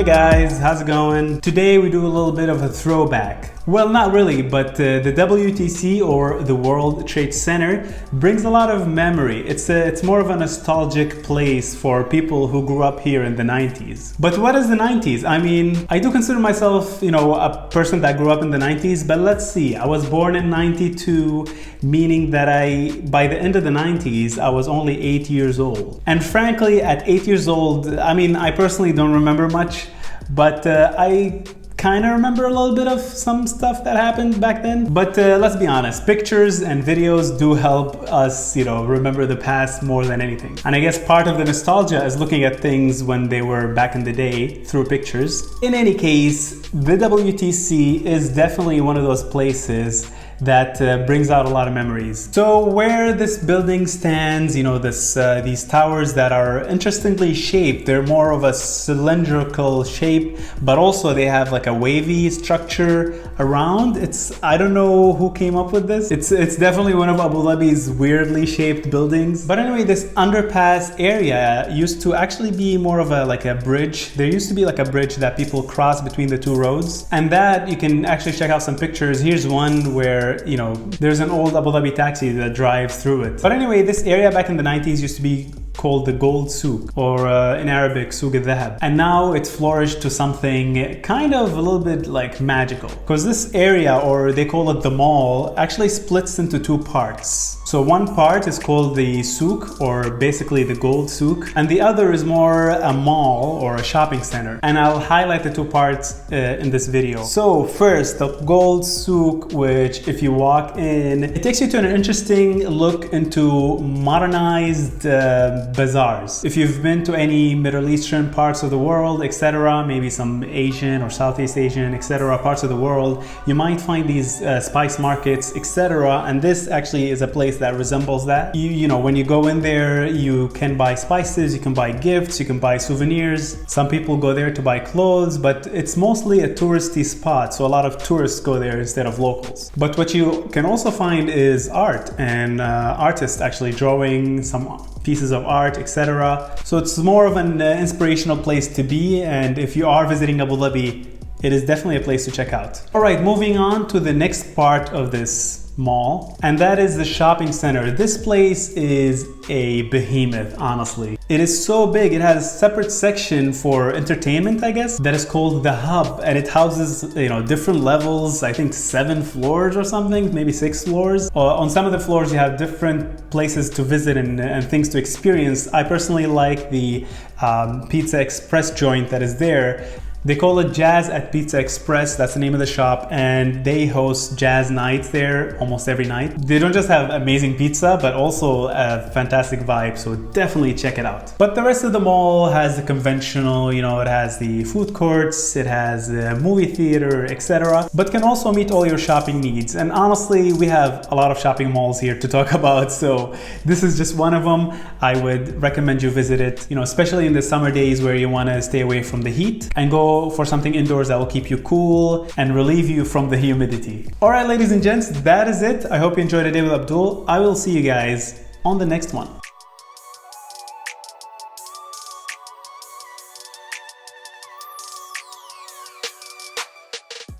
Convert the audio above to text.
Hey guys, how's it going? Today we do a little bit of a throwback. Well, not really, but the WTC, or the World Trade Center, brings a lot of memory. It's more of a nostalgic place for people who grew up here in the 90s. But what is the 90s? I mean, I do consider myself, a person that grew up in the 90s, but let's see. I was born in 92, meaning that by the end of the 90s, I was only 8 years old. And frankly, at 8 years old, I personally don't remember much, but I kind of remember a little bit of some stuff that happened back then. But let's be honest, pictures and videos do help us, remember the past more than anything. And I guess part of the nostalgia is looking at things when they were back in the day through pictures. In any case, the WTC is definitely one of those places that brings out a lot of memories. So where this building stands, these towers that are interestingly shaped, they're more of a cylindrical shape, but also they have like a wavy structure around. I don't know who came up with this. It's definitely one of Abu Dhabi's weirdly shaped buildings. But anyway, this underpass area used to actually be more of a bridge. There used to be like a bridge that people cross between the two roads, and that you can actually check out some pictures. Here's one where there's an old Abu Dhabi taxi that drives through it. But anyway, this area back in the 90s used to be called the Gold Souk, or in Arabic, Souk al-Dhahab. And now it's flourished to something kind of a little bit like magical. Because this area, or they call it the mall, actually splits into two parts. So one part is called the Souk, or basically the Gold Souk, and the other is more a mall or a shopping center. And I'll highlight the two parts in this video. So first, the Gold Souk, which if you walk in, it takes you to an interesting look into modernized bazaars. If you've been to any Middle Eastern parts of the world, etc., maybe some Asian or Southeast Asian, etc., parts of the world, you might find these spice markets, etc. And this actually is a place that resembles that. When you go in there, you can buy spices, you can buy gifts, you can buy souvenirs. Some people go there to buy clothes, but it's mostly a touristy spot, so a lot of tourists go there instead of locals. But what you can also find is art, and artists actually drawing some pieces of art, etc. So it's more of an inspirational place to be, and if you are visiting Abu Dhabi, it is definitely a place to check out. All right, moving on to the next part of this mall, and that is the shopping center. This place is a behemoth, honestly. It is so big, it has a separate section for entertainment, I guess, that is called the Hub, and it houses, different levels, I think 7 floors or something, maybe 6 floors. On some of the floors, you have different places to visit and things to experience. I personally like the Pizza Express joint that is there. They call it Jazz at Pizza Express, that's the name of the shop, and they host jazz nights there almost every night. They don't just have amazing pizza, but also a fantastic vibe, so definitely check it out. But the rest of the mall has the conventional, it has the food courts, it has the movie theater, etc., but can also meet all your shopping needs. And honestly, we have a lot of shopping malls here to talk about, so this is just one of them. I would recommend you visit it, especially in the summer days where you want to stay away from the heat and go for something indoors that will keep you cool and relieve you from the humidity. All right, ladies and gents, that is it. I hope you enjoyed the day with Abdul. I will see you guys on the next one.